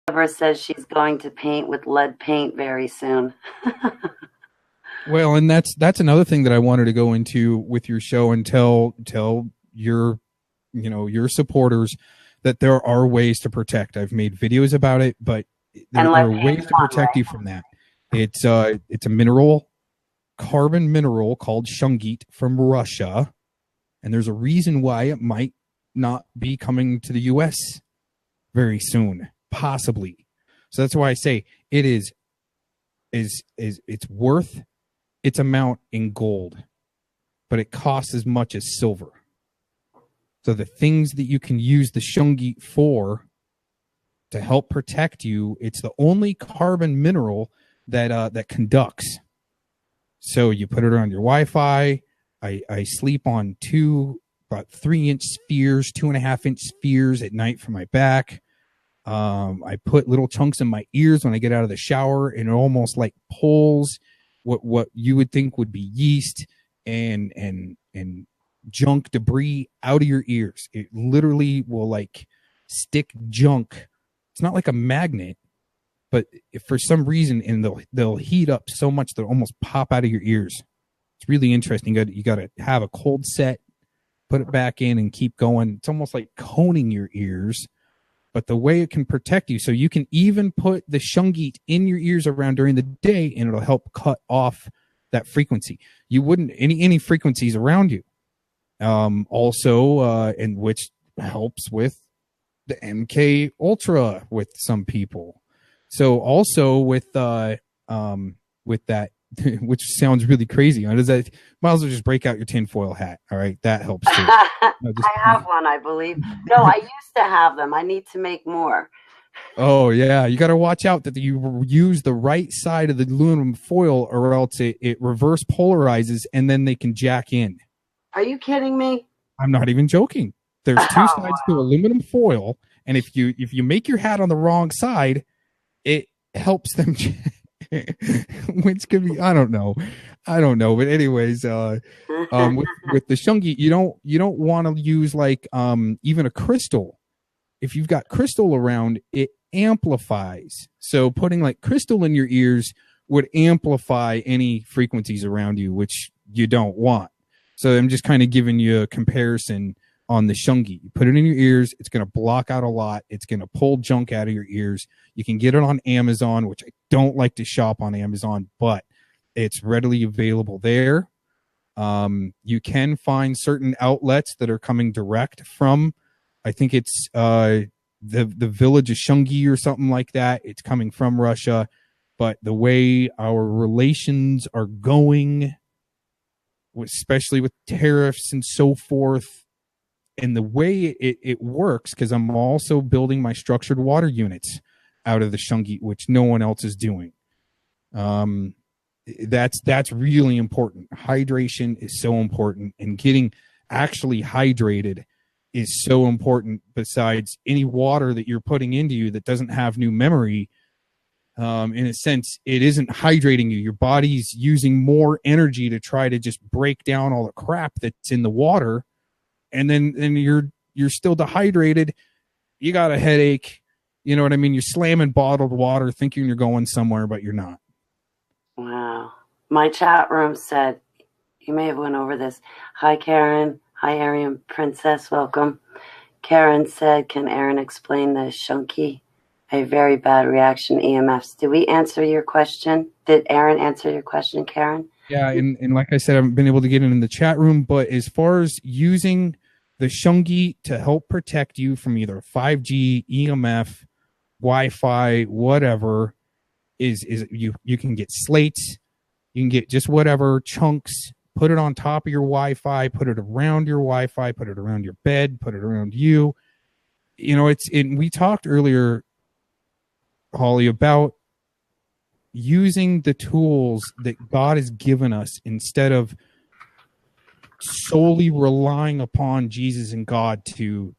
Deborah says she's going to paint with lead paint very soon. Well, and that's another thing that I wanted to go into with your show and tell your your supporters that there are ways to protect. I've made videos about it, but there are ways to protect you from that. It's a mineral, carbon mineral called Shungi from Russia, and there's a reason why it might not be coming to the US very soon, possibly. So that's why I say it is it's worth its amount in gold, but it costs as much as silver. So the things that you can use the Shungi for to help protect you, it's the only carbon mineral that conducts. So you put it around your Wi-Fi. I sleep on about 3-inch spheres, 2.5-inch spheres at night for my back. I put little chunks in my ears when I get out of the shower, and it almost like pulls what you would think would be yeast and junk debris out of your ears. It literally will like stick junk. It's not like a magnet, but if for some reason, and they'll heat up so much they'll almost pop out of your ears. It's really interesting. You got to have a cold set, put it back in, and keep going. It's almost like coning your ears. But the way it can protect you, so you can even put the Shungi in your ears around during the day, and it'll help cut off that frequency. You wouldn't any frequencies around you. Also, and which helps with the MK Ultra with some people. So also with that, which sounds really crazy. Does that? Might as well just break out your tinfoil hat. All right, that helps too. I have one, I believe. No, I used to have them. I need to make more. Oh yeah, you got to watch out that you use the right side of the aluminum foil, or else it reverse polarizes, and then they can jack in. Are you kidding me? I'm not even joking. There's two sides to aluminum foil, and if you make your hat on the wrong side, it helps them. Which could be, I don't know, but anyways, with the Shungi, you don't want to use like even a crystal. If you've got crystal around, it amplifies. So putting like crystal in your ears would amplify any frequencies around you, which you don't want. So I'm just kind of giving you a comparison on the Shungi. You put it in your ears, it's going to block out a lot. It's going to pull junk out of your ears. You can get it on Amazon, which I don't like to shop on Amazon, but it's readily available there. You can find certain outlets that are coming direct from, I think it's the village of Shungi or something like that. It's coming from Russia, but the way our relations are going, especially with tariffs and so forth, and the way it works, because I'm also building my structured water units out of the Shungi, which no one else is doing. That's really important. Hydration is so important, and getting actually hydrated is so important. Besides any water that you're putting into you that doesn't have new memory, in a sense, it isn't hydrating you. Your body's using more energy to try to just break down all the crap that's in the water. And then you're still dehydrated. You got a headache. You know what I mean? You're slamming bottled water thinking you're going somewhere, but you're not. Wow. My chat room said, you may have went over this. Hi, Karen. Hi, Aryan Princess. Welcome. Karen said, can Aaron explain the Shungi? A very bad reaction EMFs. Did we answer your question? Did Aaron answer your question, Karen? Yeah, and like I said, I haven't been able to get in the chat room, but as far as using the Shungi to help protect you from either 5G, EMF, Wi-Fi, whatever, is you can get slates, you can get just whatever chunks, put it on top of your Wi-Fi, put it around your Wi-Fi, put it around your bed, put it around you. You know, we talked earlier, Holly, about using the tools that God has given us instead of solely relying upon Jesus and God to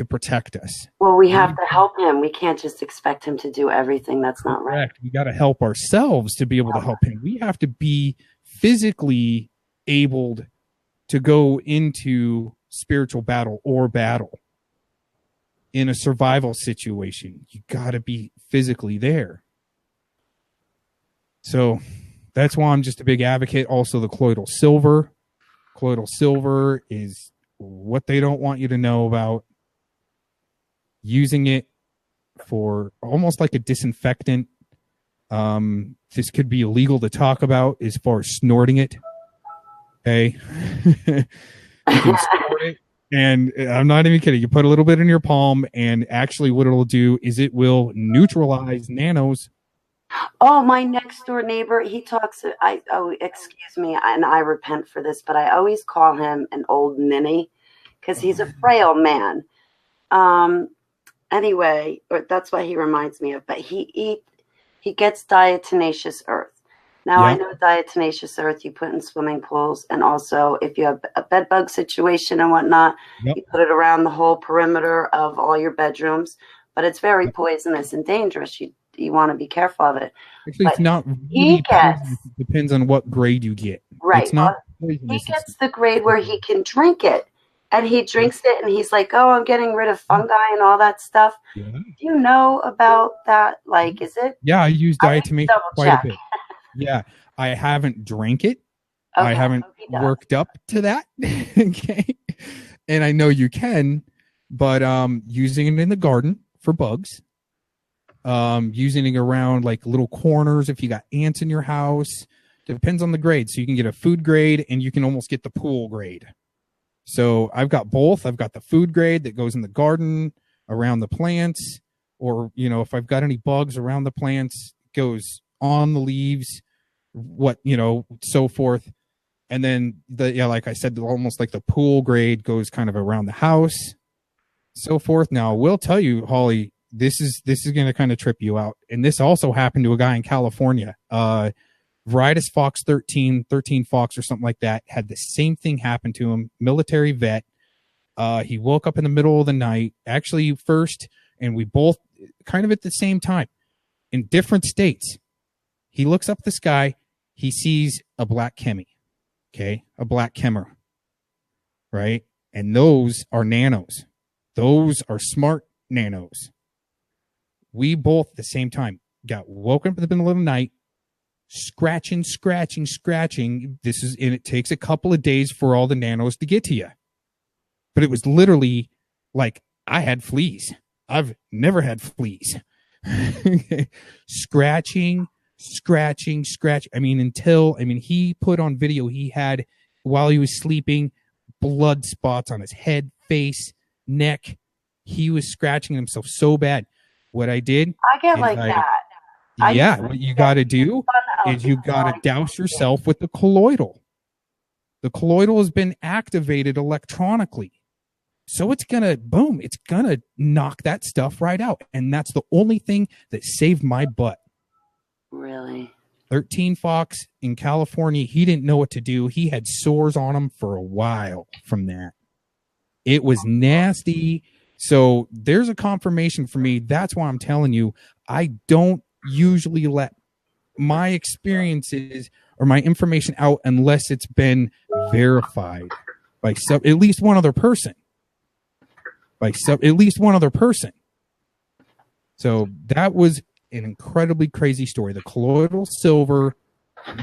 protect us. Well, we have to help him. We can't just expect him to do everything. That's not right. We got to help ourselves to be able to help him. We have to be physically able to go into spiritual battle or battle. in a survival situation. You got to be physically there. So that's why I'm just a big advocate. Also, the colloidal silver. Colloidal silver is what they don't want you to know about. Using it for almost like a disinfectant. This could be illegal to talk about as far as snorting it. Okay. You can snort it. And I'm not even kidding. You put a little bit in your palm, and actually what it'll do is it will neutralize nanos. Oh, my next door neighbor, he talks, excuse me, and I repent for this, but I always call him an old ninny because he's a frail man. Anyway, that's what he reminds me of, but he gets diatomaceous earth. Now, I know diatomaceous earth you put in swimming pools, and also if you have a bed bug situation and whatnot, you put it around the whole perimeter of all your bedrooms, but it's very poisonous and dangerous. You want to be careful of it. Actually, it's not really poisonous. It depends on what grade you get. Right. It's not poisonous. He gets the grade where he can drink it. And he drinks it, and he's like, oh, I'm getting rid of fungi and all that stuff. Yeah. Do you know about that? Like, is it? Yeah, I use diatomaceous quite a bit. Yeah, I haven't drank it. Okay, I haven't worked up to that. Okay. And I know you can, but using it in the garden for bugs, using it around like little corners if you got ants in your house, depends on the grade. So you can get a food grade, and you can almost get the pool grade. So I've got both. I've got the food grade that goes in the garden around the plants, or, you know, if I've got any bugs around the plants, it goes on the leaves, so forth. And then like I said, almost like the pool grade goes kind of around the house, so forth. Now I will tell you, Holly, this is going to kind of trip you out. And this also happened to a guy in California. Varitus Fox 13 Fox or something like that, had the same thing happen to him. Military vet. He woke up in the middle of the night, actually first, and we both kind of at the same time in different states. He looks up the sky. He sees a black Chemmy. Okay. A black Chemmer. Right. And those are nanos. Those are smart nanos. We both at the same time got woken up in the middle of the night, scratching. And it takes a couple of days for all the nanos to get to you. But it was literally like I had fleas. I've never had fleas. Scratching. He put on video, he had, while he was sleeping, blood spots on his head, face, neck. He was scratching himself so bad. What I did, I get like that. What you got to do is you got to douse yourself with the colloidal. The colloidal has been activated electronically. So it's going to knock that stuff right out. And that's the only thing that saved my butt. Really? 13 Fox in California, he didn't know what to do. He had sores on him for a while from that. It was nasty. So there's a confirmation for me. That's why I'm telling you, I don't usually let my experiences or my information out unless it's been verified by at least one other person. So that was an incredibly crazy story. The colloidal silver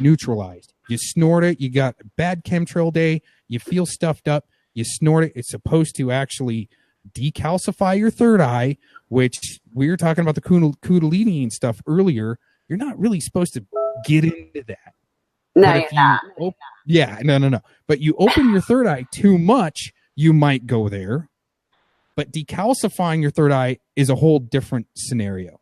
neutralized. You snort it. You got a bad chemtrail day. You feel stuffed up. You snort it. It's supposed to actually decalcify your third eye, which we were talking about the Kundalini and stuff earlier. You're not really supposed to get into that. No, you're not. No. But you open your third eye too much, you might go there. But decalcifying your third eye is a whole different scenario.